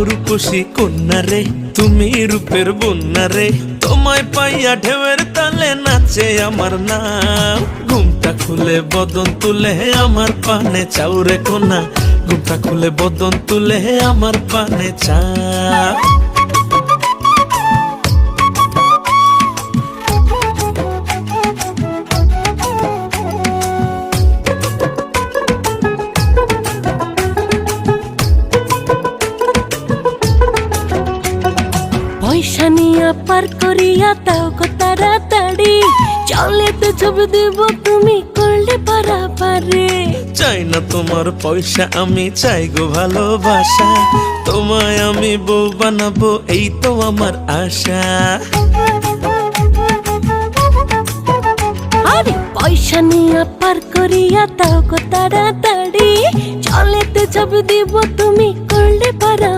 রূপসী কন্যা রে, তুমি রূপের বন্যা রে, তোমায় পাইয়া ঢেউয়ের তালে নাচে আমার নাম। ঘুমটা খুলে বদন তুলে আমার পানে চাও রে কোনা, ঘুমটা খুলে বদন তুলে আমার পানে চাও। পয়সা নিয়া পার করিয়া তাও গো তাড়াতাড়ি, চলে তো ছবি দেব তুমি করলে পারাপারে। চাই না তোমার পয়সা, আমি চাই গো ভালোবাসা, তোমায় আমি বউ বানাবো এই তো আমার আশা। আরে পয়সা নিয়া পার করিয়া তাও গো তাড়াতাড়ি, চলে তো ছবি দেব তুমি করলে পারা